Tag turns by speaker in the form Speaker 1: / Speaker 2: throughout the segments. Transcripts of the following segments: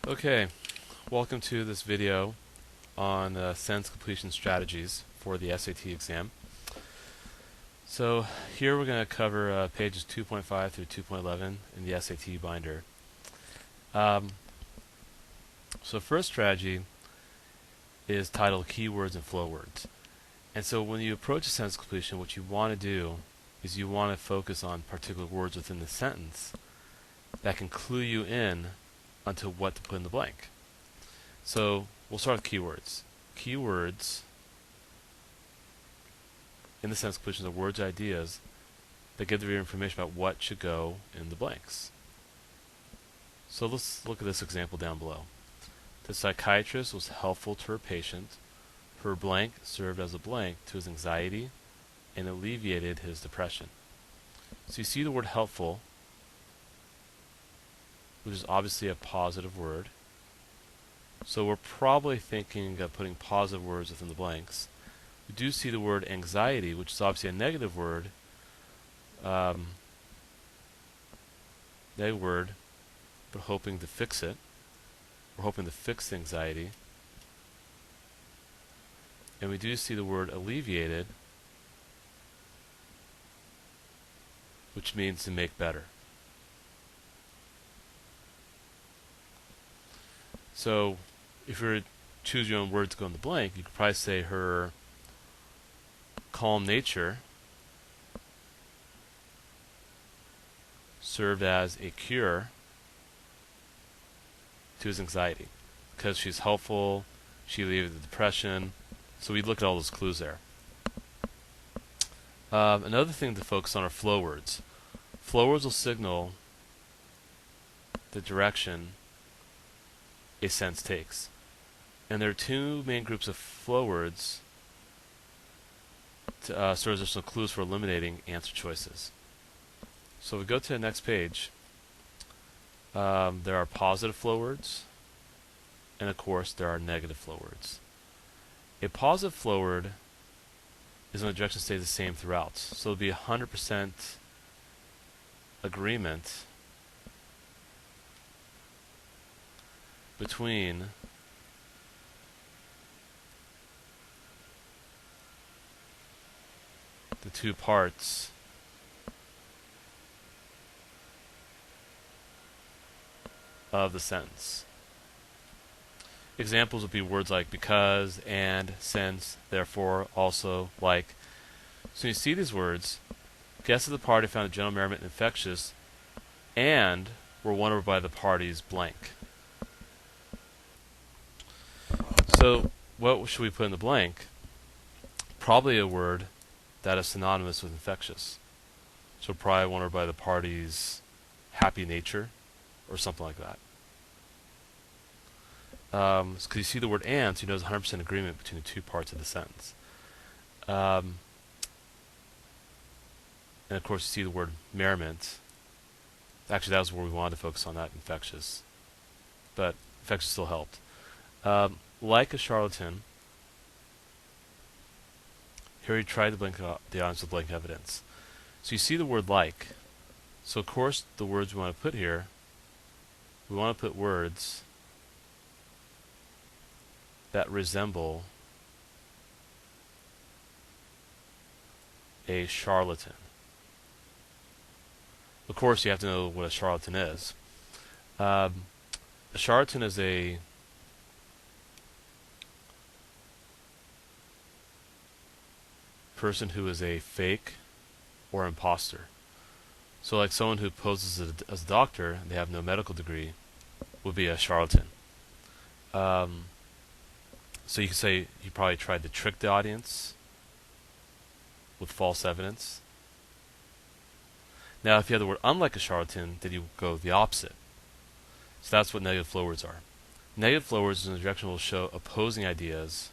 Speaker 1: Okay, welcome to this video on sentence completion strategies for the SAT exam. So here we're going to cover pages 2.5 through 2.11 in the SAT binder. So first strategy is titled Keywords and Flow Words. And so when you approach a sentence completion, what you want to do is you want to focus on particular words within the sentence that can clue you in onto what to put in the blank. So we'll start with keywords. Keywords in the sentence completion are words or ideas that give the reader information about what should go in the blanks. So let's look at this example down below. The psychiatrist was helpful to her patient. Her blank served as a blank to his anxiety and alleviated his depression. So you see the word helpful, which is obviously a positive word. So we're probably thinking of putting positive words within the blanks. We do see the word anxiety, which is obviously a negative word. Negative word, but hoping to fix it. We're hoping to fix the anxiety. And we do see the word alleviated, which means to make better. So if you were to choose your own words to go in the blank, you could probably say her calm nature served as a cure to his anxiety because she's helpful, she alleviated the depression. So we look at all those clues there. Another thing to focus on are flow words. Flow words will signal the direction a sentence takes. And there are two main groups of flow words to serve as some clues for eliminating answer choices. So if we go to the next page, there are positive flow words, and of course there are negative flow words. A positive flow word is when the direction stays the same throughout. So it'll be 100% agreement between the two parts of the sentence. Examples would be words like because, and, since, therefore, also, like. So when you see these words, guests of the party found the general merriment infectious and were won over by the party's blank. So what should we put in the blank? Probably a word that is synonymous with infectious. So probably won over by the party's happy nature or something like that. Because you see the word and, so you know there's 100% agreement between the two parts of the sentence. And of course you see the word merriment. Actually that was where we wanted to focus on, that infectious. But infectious still helped. Like a charlatan, here he tried to blink the audience with blank evidence. So you see the word like. So of course the words we want to put here, we want to put words that resemble a charlatan. Of course you have to know what a charlatan is. A charlatan is a person who is a fake or imposter. So like someone who poses as a doctor and they have no medical degree would be a charlatan. So you can say he probably tried to trick the audience with false evidence. Now if you have the word unlike a charlatan, then you go the opposite. So that's what negative flow words are. Negative flow words in the direction will show opposing ideas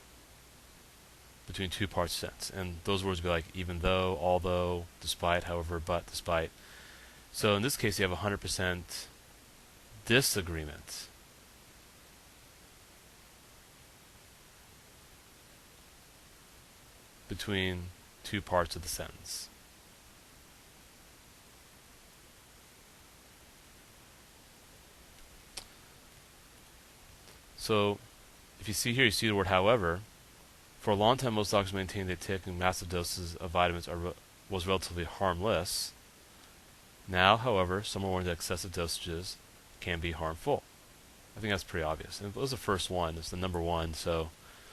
Speaker 1: between two parts of the sentence. And those words would be like even though, although, despite, however, but, despite. So in this case you have 100% disagreement. Between two parts of the sentence. So if you see here, you see the word however. For a long time, most doctors maintained that taking massive doses of vitamins was relatively harmless. Now, however, some are warned that excessive dosages can be harmful. I think that's pretty obvious. And it was the first one. It's the number one, so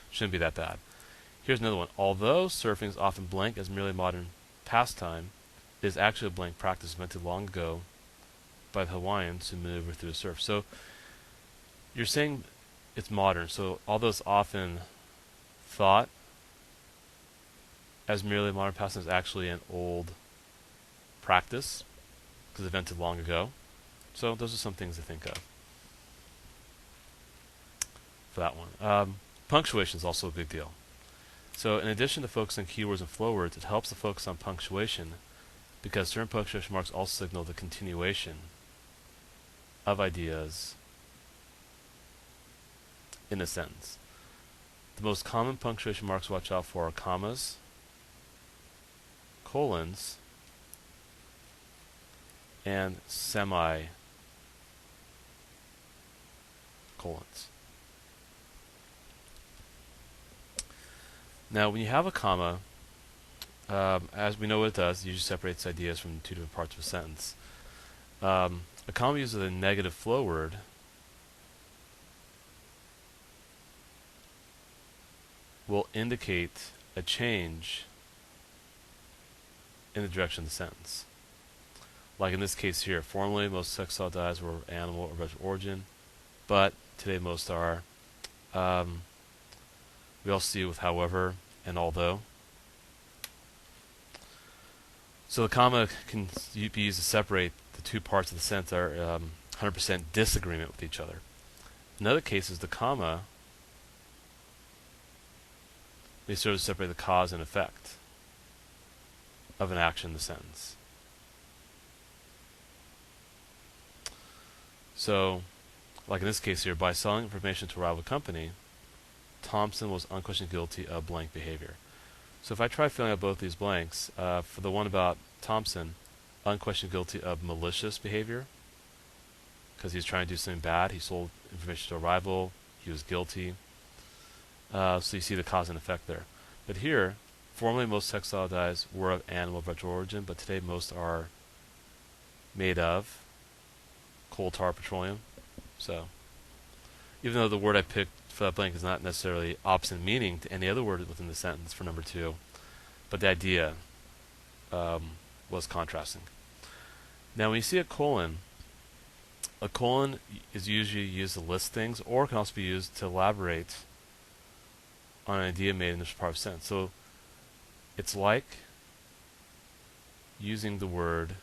Speaker 1: it shouldn't be that bad. Here's another one. Although surfing is often blank as merely modern pastime, it is actually a blank practice invented long ago by the Hawaiians who maneuver through the surf. So you're saying it's modern. So although it's often thought as merely modern pastime, is actually an old practice because invented long ago. So those are some things to think of for that one. Punctuation is also a big deal. So in addition to focusing on keywords and flow words, it helps to focus on punctuation because certain punctuation marks also signal the continuation of ideas in a sentence. The most common punctuation marks to watch out for are commas, colons, and semicolons. Now, when you have a comma, as we know what it does, it usually separates ideas from two different parts of a sentence. A comma used with a negative flow word will indicate a change in the direction of the sentence. Like in this case here, formerly most textile dyes were animal or vegetable origin, but today most are. We also see it with however and although. So the comma can be used to separate the two parts of the sentence that are 100% disagreement with each other. In other cases, the comma may serve to separate the cause and effect of an action in the sentence. So, like in this case here, by selling information to a rival company, Thompson was unquestionably guilty of blank behavior. So if I try filling out both these blanks, for the one about Thompson, unquestionably guilty of malicious behavior, because he was trying to do something bad, he sold information to a rival, he was guilty. So you see the cause and effect there. But here, formerly most textile dyes were of animal vegetable origin, but today most are made of coal tar petroleum. So even though the word I picked for that blank is not necessarily opposite in meaning to any other word within the sentence for number two, but the idea was contrasting. Now when you see a colon is usually used to list things, or can also be used to elaborate on an idea made in this part of a sentence. So it's like using the word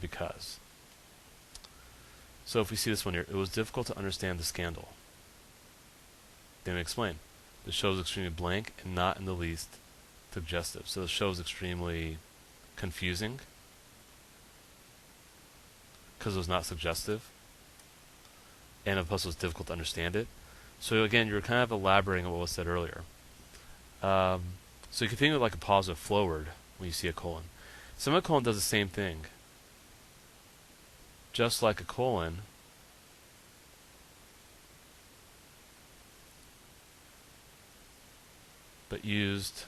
Speaker 1: because. So if we see this one here, it was difficult to understand the scandal. Then we explain. The show is extremely blank and not in the least suggestive. So the show is extremely confusing because it was not suggestive, and plus it was difficult to understand it. So again, you're kind of elaborating on what was said earlier. So you can think of it like a positive flow word when you see a colon. Semicolon does the same thing. Just like a colon, but used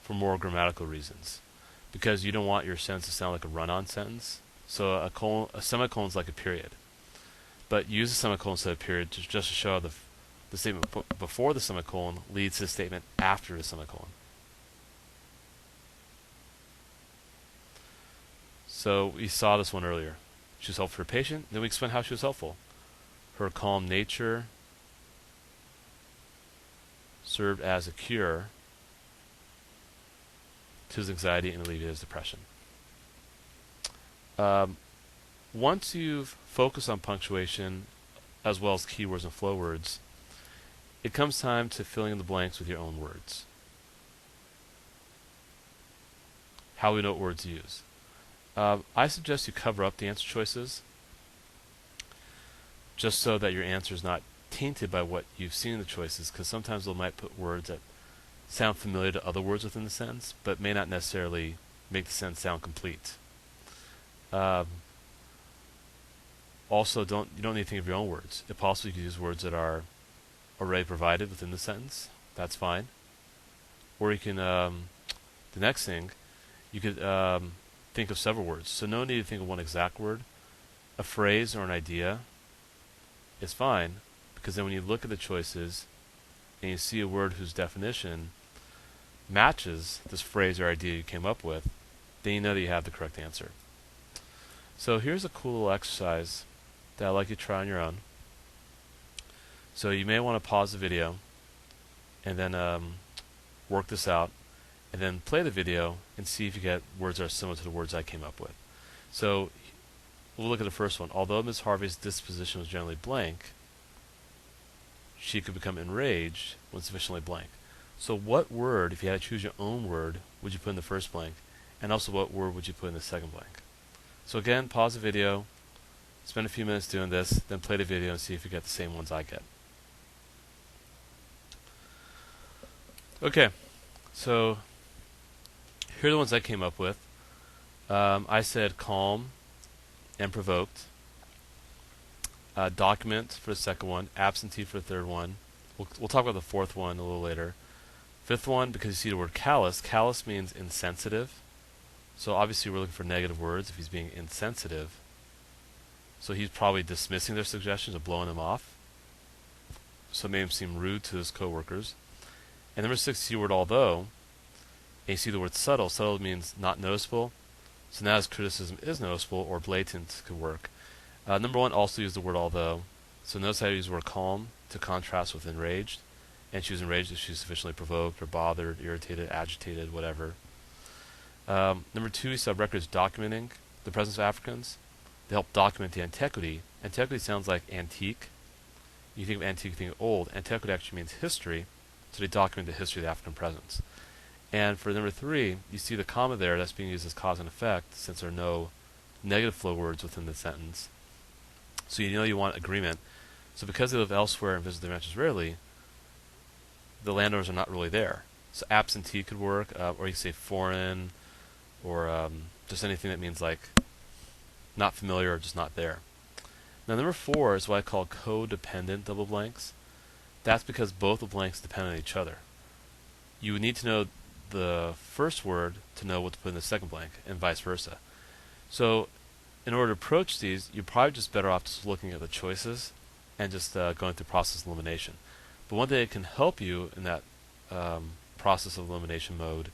Speaker 1: for more grammatical reasons. Because you don't want your sentence to sound like a run-on sentence. So a semicolon is like a period. But use a semicolon instead of a period just to show how the statement before the semicolon leads to the statement after the semicolon. So we saw this one earlier. She was helpful for a patient. Then we explained how she was helpful. Her calm nature served as a cure to his anxiety and alleviated his depression. Once you've focused on punctuation as well as keywords and flow words, it comes time to filling in the blanks with your own words. How do we know what words to use? I suggest you cover up the answer choices just so that your answer is not tainted by what you've seen in the choices, because sometimes they might put words that sound familiar to other words within the sentence, but may not necessarily make the sentence sound complete. Um, also, you don't need to think of your own words. If possible, you can use words that are already provided within the sentence. That's fine. Or you can, the next thing, you could think of several words. So no need to think of one exact word. A phrase or an idea is fine, because then when you look at the choices and you see a word whose definition matches this phrase or idea you came up with, then you know that you have the correct answer. So here's a cool little exercise that I'd like you to try on your own. So you may want to pause the video and then work this out, and then play the video and see if you get words that are similar to the words I came up with. So we'll look at the first one. Although Miss Harvey's disposition was generally blank, she could become enraged when sufficiently blank. So what word, if you had to choose your own word, would you put in the first blank? And also what word would you put in the second blank? So again, pause the video, spend a few minutes doing this, then play the video and see if you get the same ones I get. Okay, so here are the ones I came up with. I said calm and provoked. Document for the second one. Absentee for the third one. We'll talk about the fourth one a little later. Fifth one, because you see the word callous. Callous means insensitive. So obviously we're looking for negative words if he's being insensitive. So he's probably dismissing their suggestions or blowing them off. So it made him seem rude to his coworkers. And number 6, you see the word although, and you see the word subtle. Subtle means not noticeable. So now his criticism is noticeable, or blatant could work. Number 1 also used the word although. So notice how I use the word calm to contrast with enraged. And she was enraged if she was sufficiently provoked or bothered, irritated, agitated, whatever. Number 2, you saw records documenting the presence of Africans. They help document the antiquity. Antiquity sounds like antique. You think of antique, you think of old. Antiquity actually means history. So they document the history of the African presence. And for number 3, you see the comma there that's being used as cause and effect, since there are no negative flow words within the sentence. So you know you want agreement. So because they live elsewhere and visit their ranches rarely, the landowners are not really there. So absentee could work, or you could say foreign, or just anything that means like not familiar or just not there. Now number 4 is what I call codependent double blanks. That's because both the blanks depend on each other. You would need to know the first word to know what to put in the second blank, and vice versa. So in order to approach these, you're probably just better off just looking at the choices and just going through process elimination. But one thing that can help you in that process of elimination mode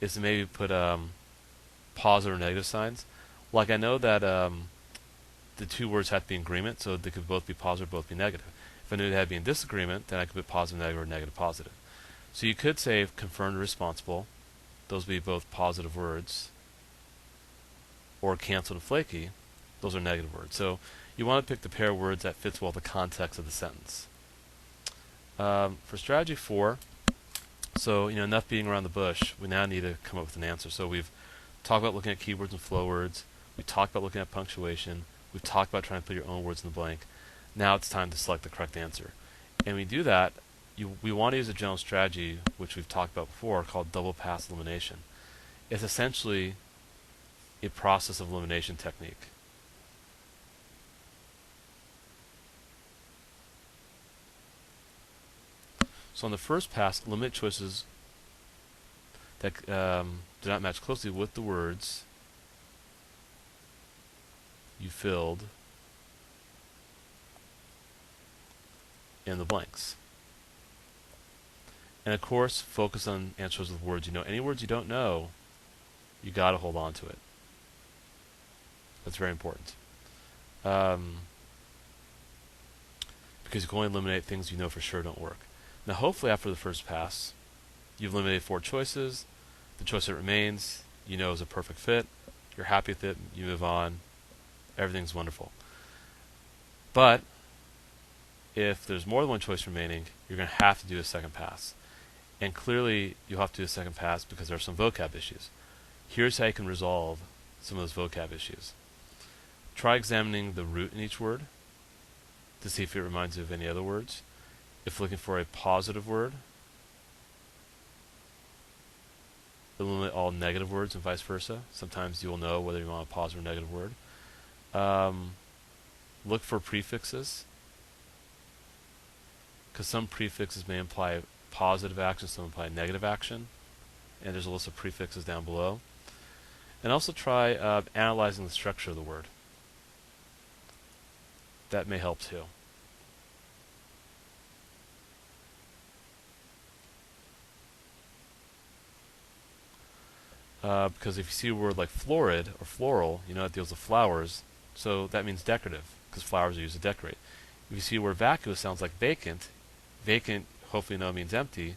Speaker 1: is to maybe put positive or negative signs. Like I know that the two words have to be in agreement, so they could both be positive or both be negative. If I knew they had to be in disagreement, then I could put positive, negative, or negative, positive. So you could say confirmed or responsible. Those would be both positive words. Or canceled and flaky. Those are negative words. So you want to pick the pair of words that fits well the context of the sentence. For strategy 4, so enough beating around the bush. We now need to come up with an answer. So we've talked about looking at keywords and flow words. We talked about looking at punctuation. We've talked about trying to put your own words in the blank. Now it's time to select the correct answer. And we do that, we want to use a general strategy, which we've talked about before, called double pass elimination. It's essentially a process of elimination technique. So on the first pass, eliminate choices that do not match closely with the words you filled in the blanks. And of course, focus on answers with words you know. Any words you don't know, you got to hold on to it. That's very important. Because you can only eliminate things you know for sure don't work. Now hopefully after the first pass, you've eliminated 4 choices. The choice that remains, you know is a perfect fit. You're happy with it. You move on. Everything's wonderful. But if there's more than one choice remaining, you're going to have to do a second pass. And clearly, you'll have to do a second pass because there are some vocab issues. Here's how you can resolve some of those vocab issues. Try examining the root in each word to see if it reminds you of any other words. If looking for a positive word, eliminate all negative words and vice versa. Sometimes you will know whether you want a positive or negative word. Look for prefixes, because some prefixes may imply positive action, some imply negative action, and there's a list of prefixes down below. And also try analyzing the structure of the word. That may help too. Because if you see a word like florid or floral, you know it deals with flowers, so that means decorative, because flowers are used to decorate. If you see a word vacuous, sounds like vacant. Vacant, hopefully you know, means empty,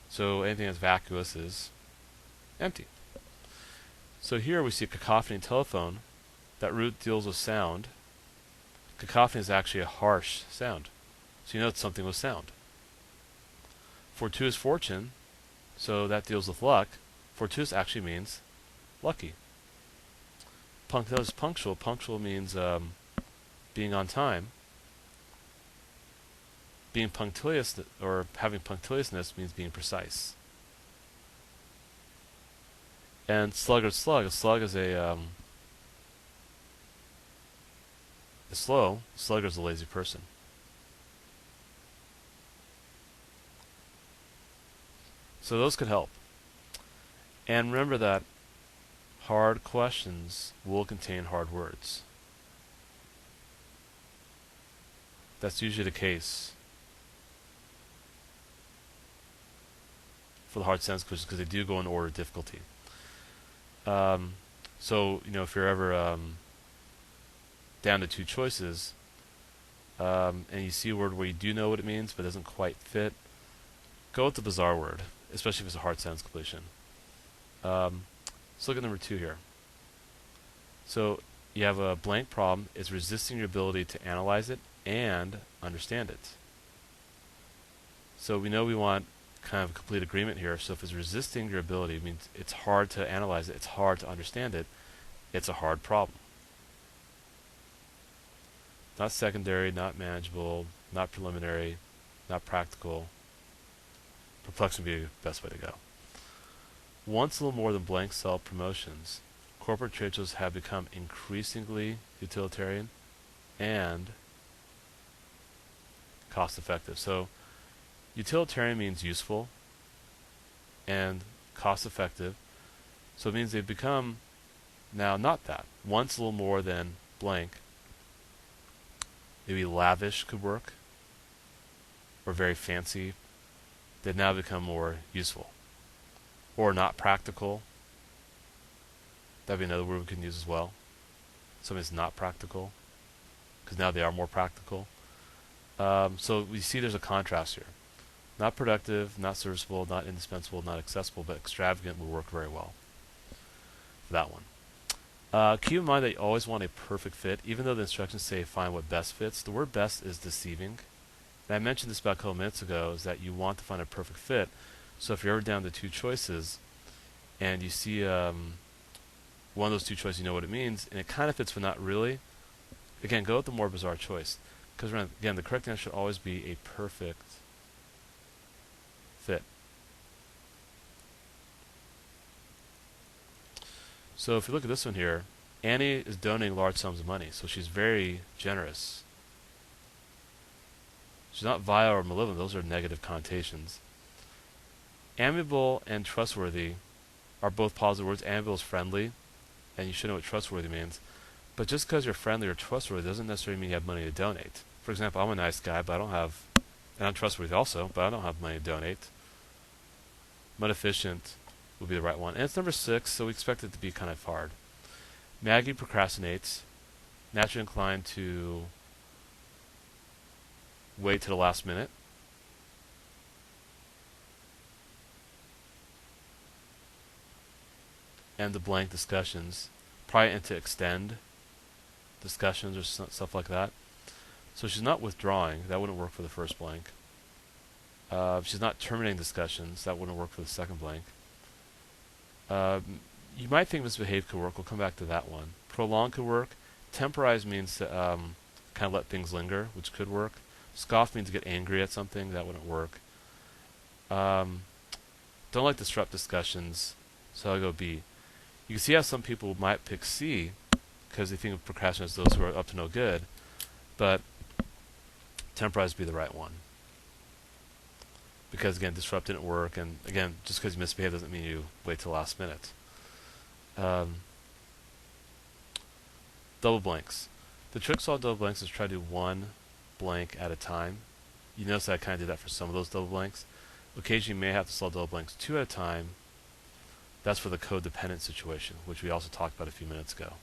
Speaker 1: so anything that's vacuous is empty. So here we see cacophony and telephone. That root deals with sound. Cacophony is actually a harsh sound, so you know it's something with sound. Fortuitous fortune, so that deals with luck. Fortuitous actually means lucky. Punctilious punctual. Punctual means being on time. Being punctilious or having punctiliousness means being precise. And sluggard slug. A slug is a slow. Sluggard is a lazy person. So those could help. And remember that hard questions will contain hard words. That's usually the case for the hard sentence questions, because they do go in order of difficulty. So, you know, if you're ever down to two choices, and you see a word where you do know what it means but doesn't quite fit, go with the bizarre word, especially if it's a hard sentence completion. Let's look at number 2 here. So you have a blank problem. It's resisting your ability to analyze it and understand it. So we know we want kind of a complete agreement here. So if it's resisting your ability, it means it's hard to analyze it, it's hard to understand it, it's a hard problem. Not secondary, not manageable, not preliminary, not practical. Perplexing would be the best way to go. Once a little more than blank self-promotions, corporate trade shows have become increasingly utilitarian and cost-effective. So utilitarian means useful and cost-effective. So it means they've become now not that. Once a little more than blank. Maybe lavish could work, or very fancy. They've now become more useful. Or not practical. That'd be another word we can use as well. Something's not practical, because now they are more practical. So we see there's a contrast here. Not productive, not serviceable, not indispensable, not accessible, but extravagant will work very well for that one. Keep in mind that you always want a perfect fit. Even though the instructions say find what best fits, the word best is deceiving. And I mentioned this about a couple minutes ago, is that you want to find a perfect fit. So if you're ever down to two choices and you see one of those two choices, you know what it means, and it kind of fits but not really, again, go with the more bizarre choice. Because again, the correct answer should always be a perfect fit. So if you look at this one here, Annie is donating large sums of money, so she's very generous. She's not vile or malevolent, those are negative connotations. Amiable and trustworthy are both positive words. Amiable is friendly, and you should know what trustworthy means. But just because you're friendly or trustworthy doesn't necessarily mean you have money to donate. For example, I'm a nice guy, but I don't have, and I'm trustworthy also, but I don't have money to donate. Efficient would be the right one. And it's number 6, so we expect it to be kind of hard. Maggie procrastinates, naturally inclined to wait to the last minute. And the blank discussions, probably and to extend discussions or stuff like that. So she's not withdrawing, that wouldn't work for the first blank. She's not terminating discussions, that wouldn't work for the second blank. You might think misbehave could work, we'll come back to that one. Prolong could work. Temporize means to kind of let things linger, which could work. Scoff means to get angry at something, that wouldn't work. Don't like disrupt discussions. So I'll go B. You can see how some people might pick C because they think of procrastinators as those who are up to no good, but temporize would be the right one. Because again, disrupt didn't work, and again, just because you misbehave doesn't mean you wait till the last minute. Double blanks. The trick to solve double blanks is try to do one blank at a time. You notice that I kind of did that for some of those double blanks. Occasionally you may have to solve double blanks two at a time. That's for the codependent situation, which we also talked about a few minutes ago.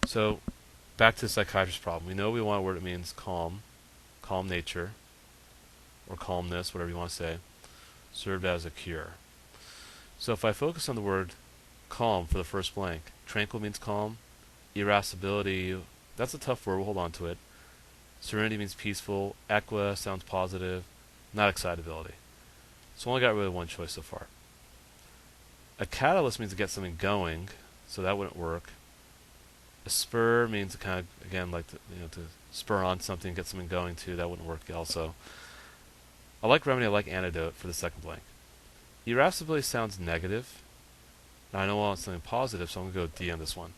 Speaker 1: So, back to the psychiatrist problem. We know we want a word that means calm, calm nature, or calmness, whatever you want to say, served as a cure. So if I focus on the word calm for the first blank, tranquil means calm, irascibility, that's a tough word, we'll hold on to it. Serenity means peaceful, equa sounds positive, not excitability. So I only got really one choice so far. A catalyst means to get something going, so that wouldn't work. A spur means to kind of, again, like to spur on something, get something going too, that wouldn't work also. I like remedy, I like antidote for the second blank. Irascibility sounds negative. Now I know I want something positive, so I'm going to go D on this one.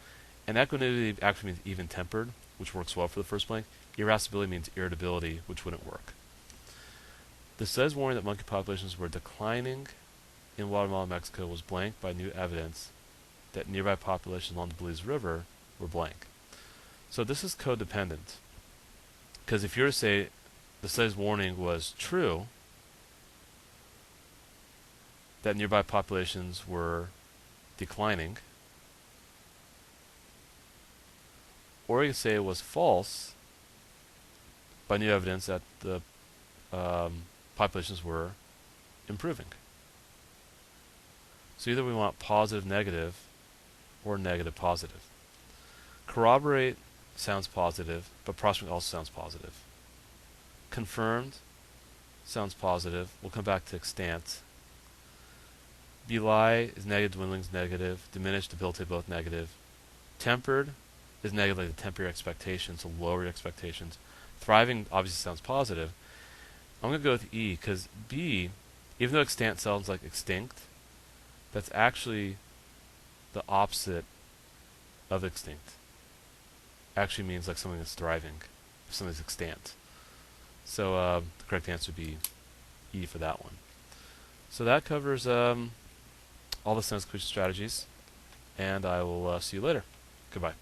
Speaker 1: And equanimity actually means even-tempered, which works well for the first blank. Irascibility means irritability, which wouldn't work. The study's warning that monkey populations were declining in Guatemala and Mexico was blanked by new evidence that nearby populations along the Belize River were blank. So this is codependent. Because if you were to say the study's warning was true, that nearby populations were declining, or you could say it was false by new evidence that the populations were improving. So either we want positive negative or negative positive. Corroborate sounds positive, but prospect also sounds positive. Confirmed sounds positive. We'll come back to extant. Belie is negative, dwindling is negative, diminished, debilitate, both negative. Tempered is negative, like to temper your expectations, so lower your expectations. Thriving obviously sounds positive. I'm going to go with E, because B, even though extant sounds like extinct, that's actually the opposite of extinct. Actually means like something that's thriving, if something's extant. So the correct answer would be E for that one. So that covers all the sentence completion strategies, and I will see you later. Goodbye.